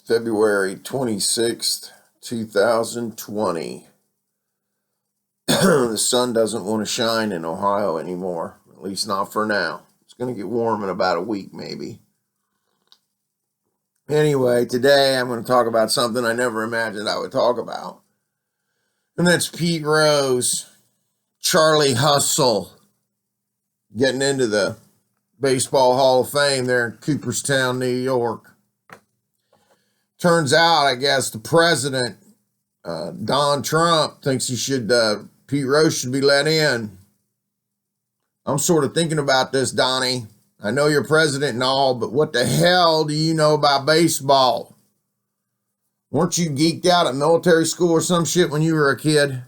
February 26th, 2020. The sun doesn't want to shine in Ohio anymore, at least not for now. It's going to get warm in about a week, maybe. Anyway, today I'm going to talk about something I never imagined I would talk about. And that's Pete Rose, Charlie Hustle, getting into the Baseball Hall of Fame there in Cooperstown, New York. Turns out, I guess, the president, Donald Trump, thinks Pete Rose should be let in. I'm sort of thinking about this, Donnie. I know you're president and all, but what the hell do you know about baseball? Weren't you geeked out at military school or some shit when you were a kid?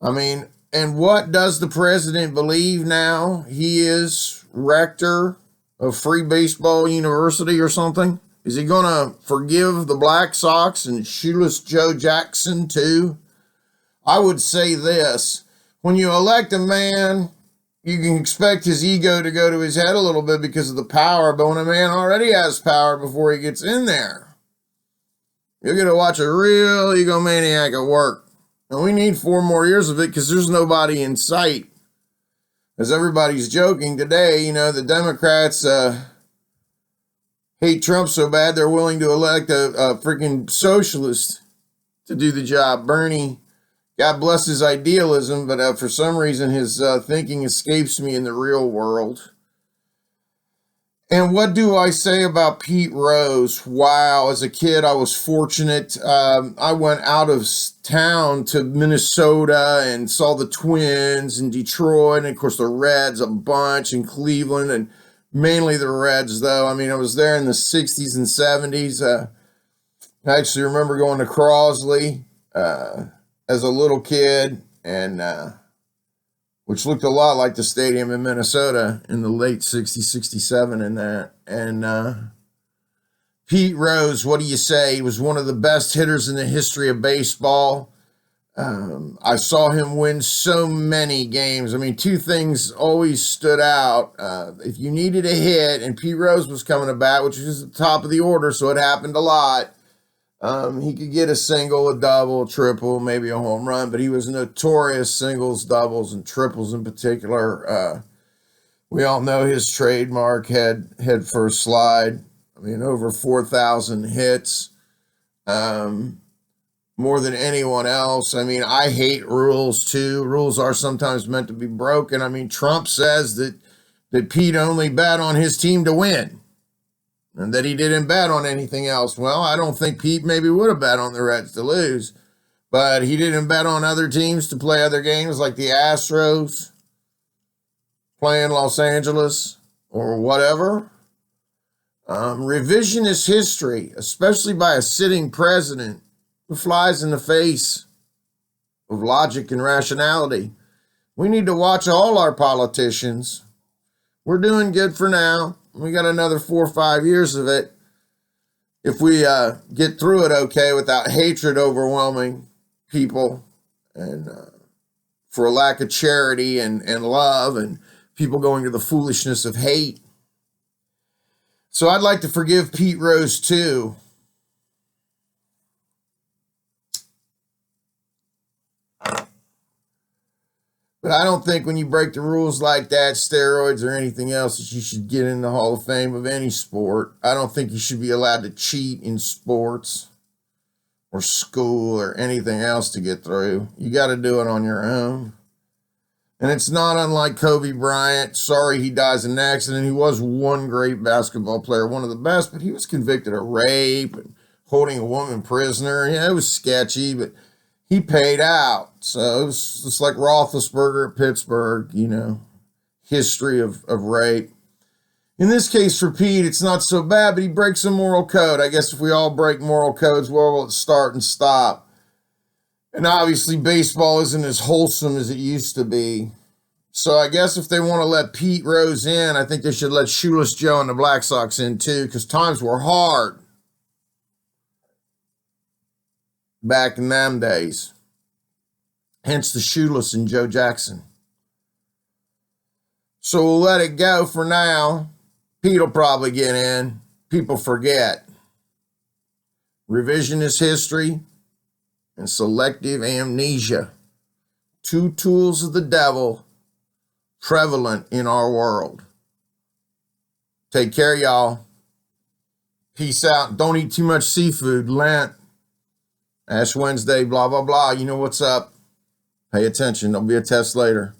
I mean, and what does the president believe now? He is rector of Free Baseball University or something? Is he going to forgive the Black Sox and shoeless Joe Jackson too? I would say this. When you elect a man, you can expect his ego to go to his head a little bit because of the power, but when a man already has power before he gets in there, you're going to watch a real egomaniac at work. And we need 4 more years of it because there's nobody in sight. As everybody's joking today, the Democrats hate Trump so bad they're willing to elect a freaking socialist to do the job. Bernie, God bless his idealism, but for some reason his thinking escapes me in the real world. And what do I say about Pete Rose? Wow, as a kid, I was fortunate. I went out of town to Minnesota and saw the Twins in Detroit, and of course the Reds a bunch in Cleveland, and mainly the Reds, though. I mean, I was there in the 60s and 70s. I actually remember going to Crosley as a little kid, and which looked a lot like the stadium in Minnesota in the late 60s, 67 and that. And Pete Rose, what do you say? He was one of the best hitters in the history of baseball. I saw him win so many games. I mean, 2 things always stood out. If you needed a hit, and Pete Rose was coming to bat, which was at the top of the order, so it happened a lot, he could get a single, a double, a triple, maybe a home run, but he was notorious singles, doubles, and triples in particular. We all know his trademark head first slide. I mean, over 4,000 hits, more than anyone else. I mean, I hate rules too. Rules are sometimes meant to be broken. I mean, Trump says that Pete only bet on his team to win, and that he didn't bet on anything else. Well, I don't think Pete maybe would have bet on the Reds to lose, but he didn't bet on other teams to play other games like the Astros playing Los Angeles or whatever. Revisionist history, especially by a sitting president who flies in the face of logic and rationality. We need to watch all our politicians. We're doing good for now. We got another 4 or 5 years of it. If we get through it okay without hatred overwhelming people and for a lack of charity and love and people going to the foolishness of hate. So I'd like to forgive Pete Rose too. But I don't think when you break the rules like that, steroids or anything else, that you should get in the Hall of Fame of any sport. I don't think you should be allowed to cheat in sports or school or anything else to get through. You got to do it on your own. And it's not unlike Kobe Bryant. Sorry he dies in an accident. He was one great basketball player, one of the best, but he was convicted of rape and holding a woman prisoner. Yeah, it was sketchy, but he paid out. So it's like Roethlisberger at Pittsburgh, history of rape. In this case for Pete, it's not so bad, but he breaks a moral code. I guess if we all break moral codes, where will it start and stop? And obviously baseball isn't as wholesome as it used to be. So I guess if they want to let Pete Rose in, I think they should let Shoeless Joe and the Black Sox in too, because times were hard back in them days. Hence the Shoeless and Joe Jackson. So we'll let it go for now. Pete will probably get in. People forget. revisionist history, and selective amnesia. Two tools of the devil prevalent in our world. Take care, y'all. Peace out. Don't eat too much seafood. Lent. Ash Wednesday, blah, blah, blah. You know what's up. Pay attention. There'll be a test later.